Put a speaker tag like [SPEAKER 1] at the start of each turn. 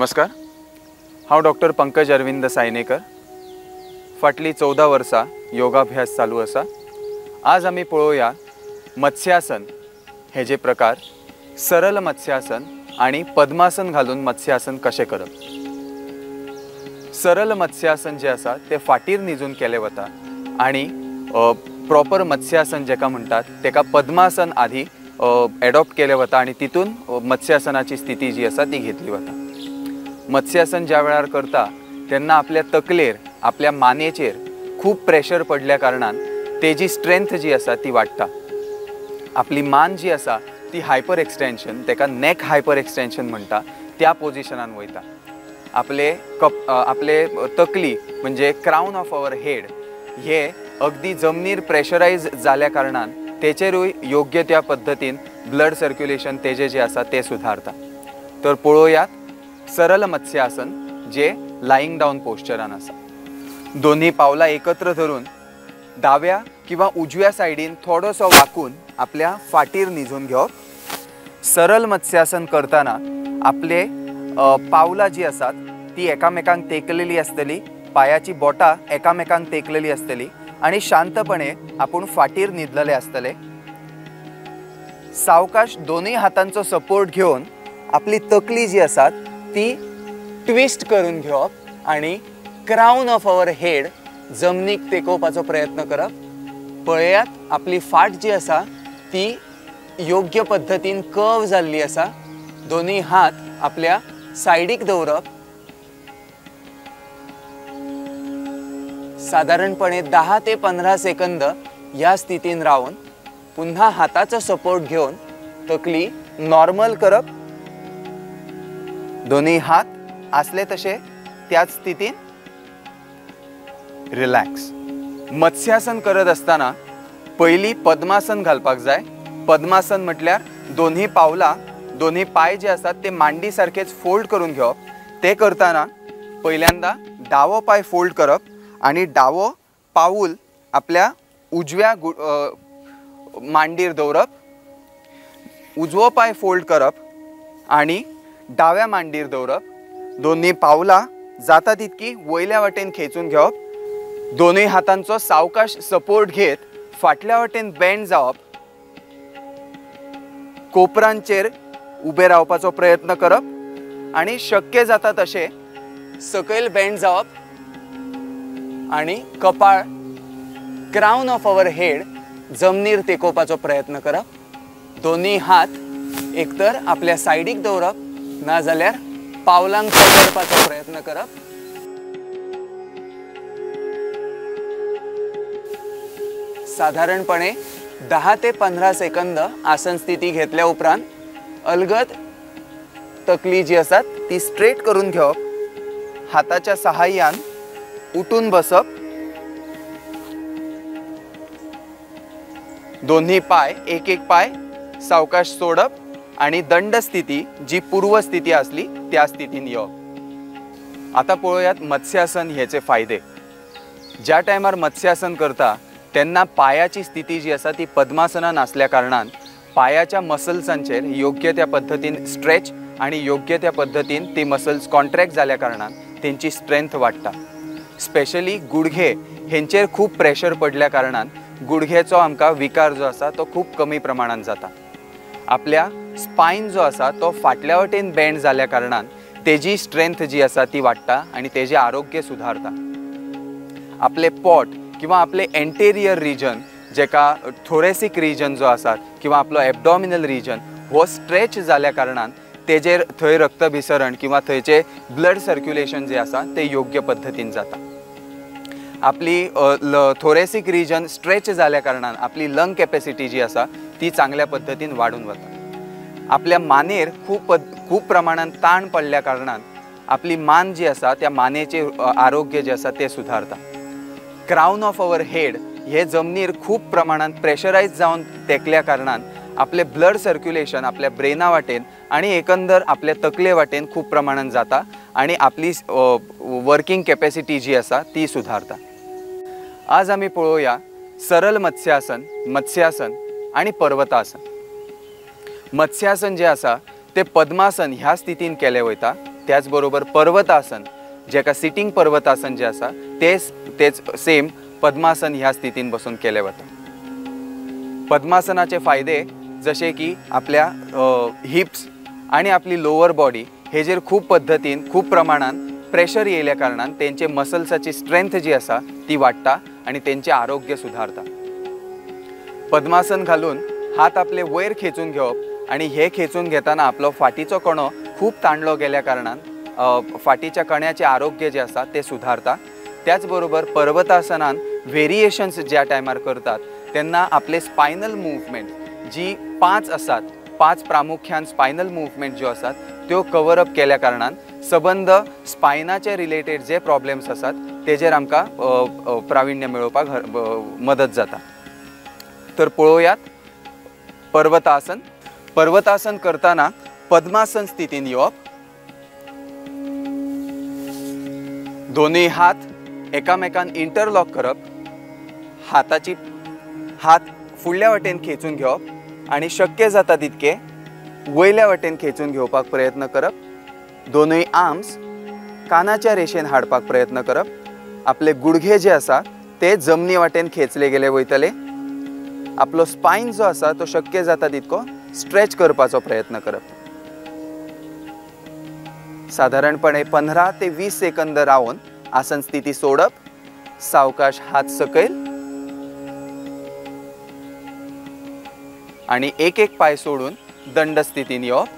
[SPEAKER 1] नमस्कार, हांव डॉक्टर पंकज अरविंद सायनेकर। फाटली 14 वर्सां योगाभ्यास चालू आसा। आज आमी पळोवया मत्स्यासन हे जे प्रकार, सरल मत्स्यासन आणि पद्मासन घालून मत्स्यासन कशें करप। सरल मत्स्यासन जे आसा ते फाटीर न्हिजून केले वता आणि प्रॉपर मत्स्यासन जेका म्हणटात तेका पद्मासन आधी एडॉप्ट केले वता आणि तितून मत्स्यासनाची स्थिती जी आसा ती घेतली वता। मत्स्यासन ज्या वेळार करता तेन्ना आपल्या तकलेर, आपल्या मानेचेर खूप प्रेशर पडल्या कारणान तेजी स्ट्रेंथ जी आसा ती वाडटा। आपली मान जी आसा ती हायपर एक्सटेंशन, तेका नेक हायपर एक्सटेंशन म्हणटा, त्या पोजिशनान वयता। आपले तकली म्हणजे क्राउन ऑफ आवर हेड हे अगदी जमनीर प्रेशरायज जाल्या कारणान तेचेरूय योग्य त्या पद्धतीन ब्लड सर्क्युलेशन तेजे जे आसा ते सुधारता। तर पळोवयात सरल मत्स्यासन जे लाइंग डावन पोस्चरान आसा। दोन्ही पावलां एकत्र धरून दाव्या किंवा उजव्या सायडीन थोडोसो वाकून आपल्या फाटीर न्हिजून घेवप। सरल मत्स्यासन करताना आपले पावलां जी आसात ती एकामेकांक तेकलेली आसतली, पायाची बोटां एकामेकांक तेकलेली आसतली आणि शांतपणे आपण फाटीर न्हिदलेले आसतले। सावकाश दोन्ही हातांचो सपोर्ट घेऊन आपली तकली जी आसा ती ट्विस्ट करून घेवप आणि क्राउन ऑफ आवर हेड जमनीक तेकोवपाचो प्रयत्न करप। पळयात आपली फाट जी आसा ती योग्य पद्धतीन कर्व जाल्ली आसा। दोन्ही हात आपल्या सायडीक दवरप। साधारणपणे 10 ते 15 सेकंद या स्थितीन राहून पुन्हा हाताचा सपोर्ट घेऊन तकली नॉर्मल करप। दोन्ही हात असले तसे त्याच स्थितीन रिलॅक्स। मत्स्यासन करत असताना पहिली पद्मासन घालपाक जाय। पद्मासन म्हटल्यार दोन्ही पावलां, दोन्ही पाय जे असतात ते मांडी सारखेच फोल्ड करून घेवप। ते करताना पहिल्यांदा डावो पाय फोल्ड करप आणि डावो पाऊल आपल्या उजव्या मांडीर दवरप। उजवो पाय फोल्ड करप आणि डाव्या मांडीर दवरप। दोन्ही पावलां जाता तितकी वयल्या वाटेन खेचून घेवप। दोन्ही हातांचो सावकाश सपोर्ट घेत फाटल्या वाटेन बेंड जावप। कोपरांचेर उबे रावपाचो प्रयत्न करप आणि शक्य जाता तशे सकयल बेंड जावप आणि कपाळ, क्राउन ऑफ आवर हेड जमनीर तेकोवपाचो प्रयत्न करप। दोन्ही हात एकतर आपल्या सायडीक दवरप ना जाल्यार पावलांक पकडपाचो प्रयत्न करप। साधारणपणे 10 ते 15 सेकंद आसन स्थिती घेतल्या उपरांत अलगद तकली जी आसा ती स्ट्रेट करून घेवप। हाताच्या सहाय्यान उठून बसप। दोन्ही पाय एक एक पाय सावकाश सोडप आणि दंड स्थिती जी पूर्व स्थिती असली त्या स्थितीन येवप। आता पळोवयात मत्स्यासन हेचे फायदे। ज्या टायमार मत्स्यासन करता तेन्ना पायाची स्थिती जी आसा ती पद्मासनान असल्या कारणान पायाच्या मसल्सांचेर योग्य त्या पद्धतीन स्ट्रेच आणि योग्य त्या पद्धतीन ती मसल्स कॉन्ट्रॅक्ट जाल्या कारणान तेंची स्ट्रेंथ वाडटा। स्पेशली गुडघे हेंचेर खूप प्रेशर पडल्या कारणान गुडघेचो आमकां विकार जो आसा तो खूप कमी प्रमाणात जाता। आपल्या स्पाइन जो आसा तो फाटल्या वाटेन बेंड जाल्या कारणान तेजी स्ट्रेंथ जी आसा ती वाडटा आणि तेजे आरोग्य सुधारता। आपले पोट किंवा आपले एंटेरियर रिजन जेका थोरेसिक रिजन जो आसा किंवा आपलो एब्डॉमिनल रिजन हो स्ट्रेच जाल्या कारणान तेजेर थंय रक्तभिसरण किंवा थंयचे ब्लड सर्क्युलेशन जे आसा ते योग्य पद्धतीन जाता। आपली थोरेसिक रिजन स्ट्रेच जाल्या कारणान आपली लंग कॅपॅसिटी जी आसा ती चांगल्या पद्धतीन वाढून वता। आपल्या मानेर खूप प्रमाणात ताण पडल्या कारणान आपली मान जी आसा त्या मानेचे आरोग्य जे आसा ते सुधारता। क्राउन ऑफ आवर हेड हे जमनीर खूप प्रमाणात प्रेशरायज जावन तेकल्या कारणान आपले ब्लड सर्क्युलेशन आपल्या ब्रेना वाटेन आणि एकंदर आपल्या तकले वाटेन खूप प्रमाणात जाता आणि आपली वर्किंग कॅपॅसिटी जी आसा ती सुधारता। आज आमी पळोवया सरल मत्स्यासन आणि पर्वतासन। मत्स्यासन जे आसा ते पद्मासन ह्या स्थितीन केले वयता त्याचबरोबर पर्वतासन जेका सिटींग पर्वतासन जे आसा तेच सेम पद्मासन ह्या स्थितीन बसून केले वता। पद्मासनाचे फायदे जसे की आपल्या हिप्स आणि आपली लोअर बॉडी हेजेर खूप पद्धतीन खूप प्रमाणात प्रेशर येयल्या कारणान तेंचे मसल्साची स्ट्रेंथ जी आसा ती वाडटा आणि तेंचे आरोग्य सुधारता। पद्मासन घालून हात आपले वयर खेचून घेवप आणि हे खेचून घेताना आपलो फाटीचो कणो खूप ताणलो गेल्या कारणान फाटीच्या कण्याचे आरोग्य जे आसा ते सुधारता। त्याचबरोबर पर्वतासनान व्हेरिएशन्स ज्या टायमार करतात तेन्ना आपले स्पायनल मुवमेंट जी 5 आसात, 5 प्रामुख्यान स्पायनल मुवमेंट ज्यो आसात त्यो कवर अप केल्या कारणान सबंद स्पायनाचे रिलेटेड जे प्रॉब्लेम्स आसात तेजेर आमकां प्रावीण्य मेळोवपाक मदत जाता। तर पळोवयात पर्वतासन। पर्वतासन करताना पद्मासन स्थितीन येवप, दोनूय हात एकामेकान इंटरलॉक करप, हात फुडल्या वाटेन खेचून घेवप आणि शक्य जाता तितके वयल्या वाटेन खेचून घेवपाक प्रयत्न करप। दोनूय आर्म्स कानाच्या रेशेन हाडपाक प्रयत्न करप। आपले गुडघे जे आसा ते जमनी वाटेन खेचले गेले वयतले। आपलो स्पाइन जो आसा तो शक्य जाता तितको स्ट्रेच करपाचो प्रयत्न करप। साधारणपणे 15 ते 20 सेकंद रावन आसन स्थिती सोडप, सावकाश हात सकयल आणि एक पाय सोडून दंड स्थितीन येवप।